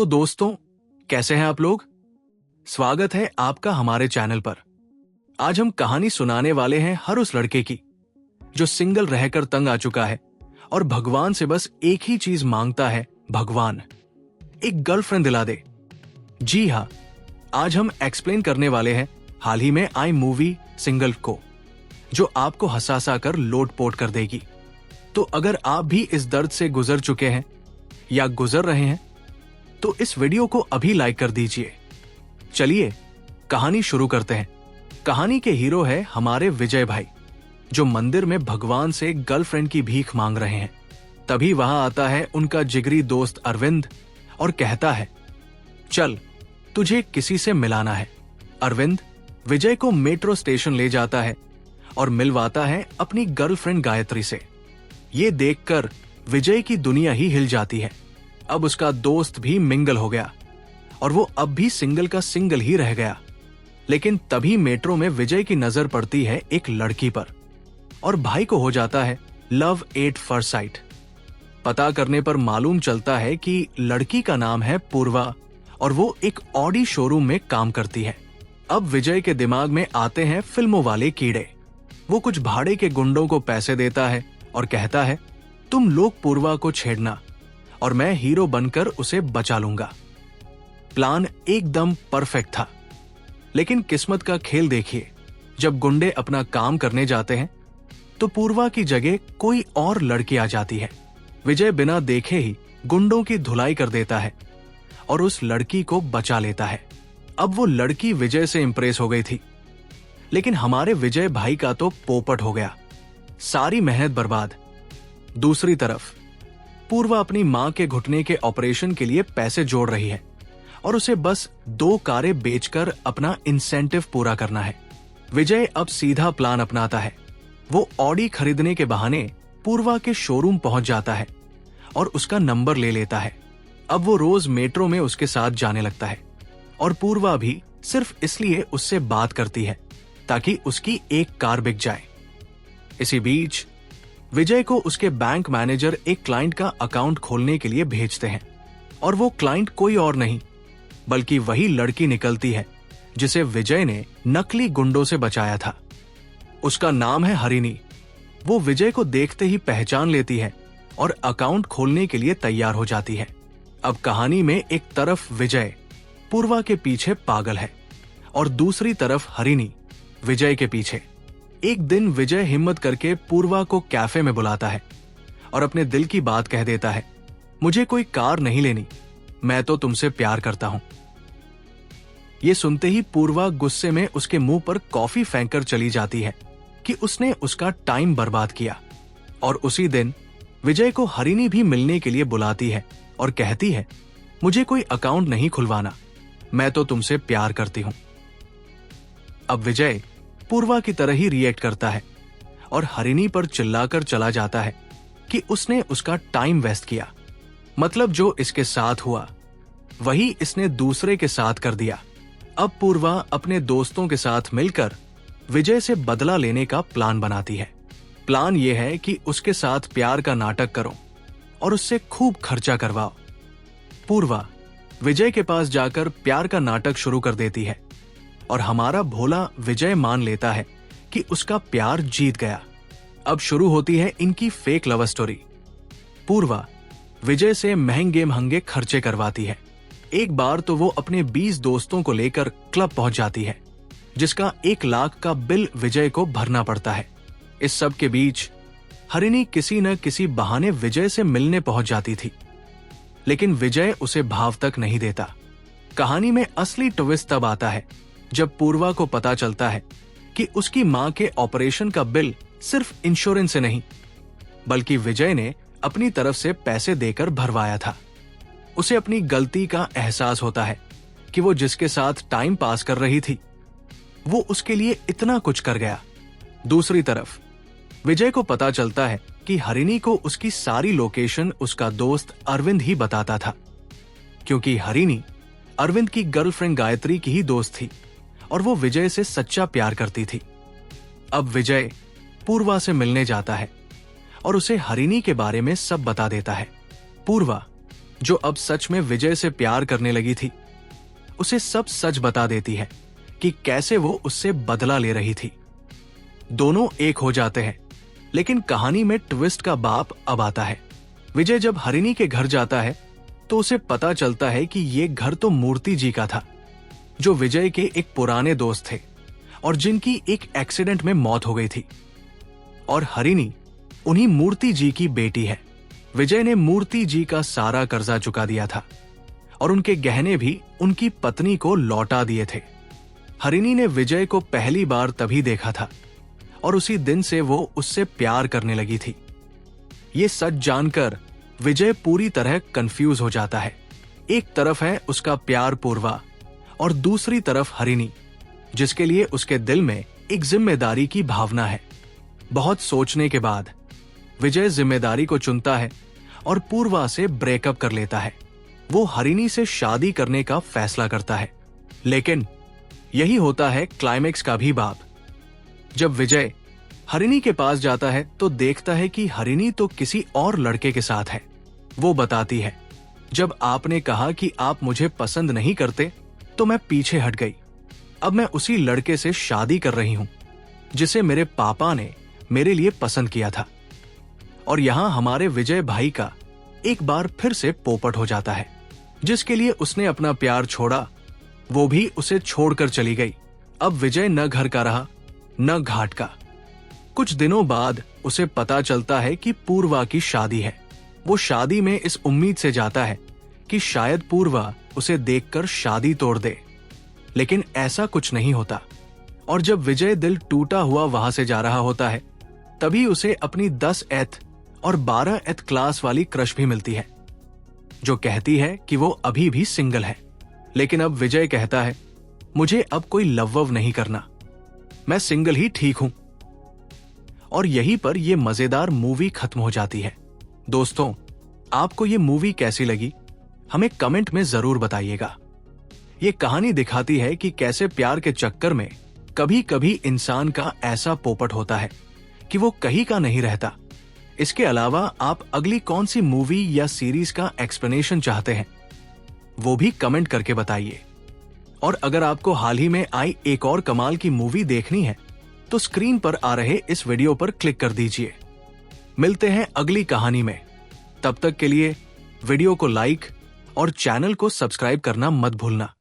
तो दोस्तों, कैसे हैं आप लोग? स्वागत है आपका हमारे चैनल पर। आज हम कहानी सुनाने वाले हैं हर उस लड़के की जो सिंगल रहकर तंग आ चुका है और भगवान से बस एक ही चीज मांगता है, भगवान एक गर्लफ्रेंड दिला दे। जी हाँ, आज हम एक्सप्लेन करने वाले हैं हाल ही में आई मूवी सिंगल को, जो आपको हंसा कर लोटपोट कर देगी। तो अगर आप भी इस दर्द से गुजर चुके हैं या गुजर रहे हैं तो इस वीडियो को अभी लाइक कर दीजिए। चलिए कहानी शुरू करते हैं। कहानी के हीरो है हमारे विजय भाई, जो मंदिर में भगवान से गर्लफ्रेंड की भीख मांग रहे हैं। तभी वहां आता है उनका जिगरी दोस्त अरविंद और कहता है, चल तुझे किसी से मिलाना है। अरविंद विजय को मेट्रो स्टेशन ले जाता है और मिलवाता है अपनी गर्लफ्रेंड गायत्री से। ये देखकर विजय की दुनिया ही हिल जाती है। अब उसका दोस्त भी मिंगल हो गया और वो अब भी सिंगल का सिंगल ही रह गया। लेकिन तभी मेट्रो में विजय की नजर पड़ती है एक लड़की पर और भाई को हो जाता है लव एट फर्स्ट साइट। पता करने पर मालूम चलता है कि लड़की का नाम है पूर्वा और वो एक ऑडी शोरूम में काम करती है। अब विजय के दिमाग में आते हैं फिल्मों वाले कीड़े। वो कुछ भाड़े के गुंडों को पैसे देता है और कहता है, तुम लोग पूर्वा को छेड़ना और मैं हीरो बनकर उसे बचा लूंगा। प्लान एकदम परफेक्ट था, लेकिन किस्मत का खेल देखिए। जब गुंडे अपना काम करने जाते हैं तो पूर्वा की जगह कोई और लड़की आ जाती है। विजय बिना देखे ही गुंडों की धुलाई कर देता है और उस लड़की को बचा लेता है। अब वो लड़की विजय से इंप्रेस हो गई थी, लेकिन हमारे विजय भाई का तो पोपट हो गया, सारी मेहनत बर्बाद। दूसरी तरफ पूर्वा अपनी मां के घुटने के ऑपरेशन के लिए पैसे जोड़ रही है और उसे बस 2 कारें बेचकर अपना इंसेंटिव पूरा करना है। विजय अब सीधा प्लान अपनाता है। वो ऑडी खरीदने के बहाने पूर्वा के शोरूम पहुंच जाता है और उसका नंबर ले लेता है। अब वो रोज मेट्रो में उसके साथ जाने लगता है और पूर्वा भी सिर्फ इसलिए उससे बात करती है ताकि उसकी एक कार बिक जाए। इसी बीच विजय को उसके बैंक मैनेजर एक क्लाइंट का अकाउंट खोलने के लिए भेजते हैं और वो क्लाइंट कोई और नहीं बल्कि वही लड़की निकलती है जिसे विजय ने नकली गुंडों से बचाया था। उसका नाम है हरिणी। वो विजय को देखते ही पहचान लेती है और अकाउंट खोलने के लिए तैयार हो जाती है। अब कहानी में एक तरफ विजय पूर्वा के पीछे पागल है और दूसरी तरफ हरिणी विजय के पीछे। एक दिन विजय हिम्मत करके पूर्वा को कैफे में बुलाता है और अपने दिल की बात कह देता है, मुझे कोई कार नहीं लेनी, मैं तो तुमसे प्यार करता हूं। ये सुनते ही पूर्वा गुस्से में उसके मुंह पर कॉफी फेंककर चली जाती है कि उसने उसका टाइम बर्बाद किया। और उसी दिन विजय को हरिणी भी मिलने के लिए बुलाती है और कहती है, मुझे कोई अकाउंट नहीं खुलवाना, मैं तो तुमसे प्यार करती हूं। अब विजय पूर्वा की तरह ही रिएक्ट करता है और हरिणी पर चिल्लाकर चला जाता है कि उसने उसका टाइम वेस्ट किया। मतलब जो इसके साथ हुआ वही इसने दूसरे के साथ कर दिया। अब पूर्वा अपने दोस्तों के साथ मिलकर विजय से बदला लेने का प्लान बनाती है। प्लान यह है कि उसके साथ प्यार का नाटक करो और उससे खूब खर्चा करवाओ। पूर्वा विजय के पास जाकर प्यार का नाटक शुरू कर देती है और हमारा भोला विजय मान लेता है कि उसका प्यार जीत गया। अब शुरू होती है इनकी फेक लव स्टोरी। पूर्वा विजय से महंगे खर्चे करवाती है। एक बार तो वो अपने 20 दोस्तों को लेकर क्लब पहुंच जाती है, जिसका 1 लाख का बिल विजय को भरना पड़ता है। इस सब के बीच हरिणी किसी न किसी बहाने विजय से मिलने पहुंच जाती थी, लेकिन विजय उसे भाव तक नहीं देता। कहानी में असली ट्विस्ट तब आता है जब पूर्वा को पता चलता है कि उसकी मां के ऑपरेशन का बिल सिर्फ इंश्योरेंस से नहीं बल्कि विजय ने अपनी तरफ से पैसे देकर भरवाया था। उसे अपनी गलती का एहसास होता है कि वो जिसके साथ टाइम पास कर रही थी वो उसके लिए इतना कुछ कर गया। दूसरी तरफ विजय को पता चलता है कि हरिणी को उसकी सारी लोकेशन उसका दोस्त अरविंद ही बताता था, क्योंकि हरिणी अरविंद की गर्लफ्रेंड गायत्री की ही दोस्त थी और वो विजय से सच्चा प्यार करती थी। अब विजय पूर्वा से मिलने जाता है और उसे हरिणी के बारे में सब बता देता है। पूर्वा जो अब सच में विजय से प्यार करने लगी थी, उसे सब सच बता देती है कि कैसे वो उससे बदला ले रही थी। दोनों एक हो जाते हैं, लेकिन कहानी में ट्विस्ट का बाप अब आता है। विजय जब हरिणी के घर जाता है तो उसे पता चलता है कि ये घर तो मूर्ति जी का था, जो विजय के एक पुराने दोस्त थे और जिनकी एक एक्सीडेंट में मौत हो गई थी। और हरिणी उन्हीं मूर्ति जी की बेटी है। विजय ने मूर्ति जी का सारा कर्जा चुका दिया था और उनके गहने भी उनकी पत्नी को लौटा दिए थे। हरिणी ने विजय को पहली बार तभी देखा था और उसी दिन से वो उससे प्यार करने लगी थी। ये सच जानकर विजय पूरी तरह कंफ्यूज हो जाता है। एक तरफ है उसका प्यार पूर्वा और दूसरी तरफ हरिणी, जिसके लिए उसके दिल में एक जिम्मेदारी की भावना है। बहुत सोचने के बाद विजय जिम्मेदारी को चुनता है और पूर्वा से ब्रेकअप कर लेता है। वो हरिणी से शादी करने का फैसला करता है। लेकिन यही होता है क्लाइमेक्स का भी बाप। जब विजय हरिणी के पास जाता है तो देखता है कि हरिणी तो किसी और लड़के के साथ है। वो बताती है, जब आपने कहा कि आप मुझे पसंद नहीं करते तो मैं पीछे हट गई। अब मैं उसी लड़के से शादी कर रही हूं जिसे मेरे पापा ने मेरे लिए पसंद किया था। और यहां हमारे विजय भाई का एक बार फिर से पोपट हो जाता है। जिसके लिए उसने अपना प्यार छोड़ा, वो भी उसे छोड़कर चली गई। अब विजय न घर का रहा न घाट का। कुछ दिनों बाद उसे पता चलता है कि पूर्वा की शादी है। वो शादी में इस उम्मीद से जाता है कि शायद पूर्वा उसे देखकर शादी तोड़ दे, लेकिन ऐसा कुछ नहीं होता। और जब विजय दिल टूटा हुआ वहां से जा रहा होता है, तभी उसे अपनी 10th और 12th क्लास वाली क्रश भी मिलती है, जो कहती है कि वो अभी भी सिंगल है। लेकिन अब विजय कहता है, मुझे अब कोई लव नहीं करना, मैं सिंगल ही ठीक हूं। और यहीं पर यह मजेदार मूवी खत्म हो जाती है। दोस्तों, आपको ये मूवी कैसी लगी हमें कमेंट में जरूर बताइएगा। ये कहानी दिखाती है कि कैसे प्यार के चक्कर में कभी कभी इंसान का ऐसा पोपट होता है कि वो कहीं का नहीं रहता। इसके अलावा आप अगली कौन सी मूवी या सीरीज का एक्सप्लेनेशन चाहते हैं, वो भी कमेंट करके बताइए। और अगर आपको हाल ही में आई एक और कमाल की मूवी देखनी है तो स्क्रीन पर आ रहे इस वीडियो पर क्लिक कर दीजिए। मिलते हैं अगली कहानी में। तब तक के लिए वीडियो को लाइक और चैनल को सब्सक्राइब करना मत भूलना।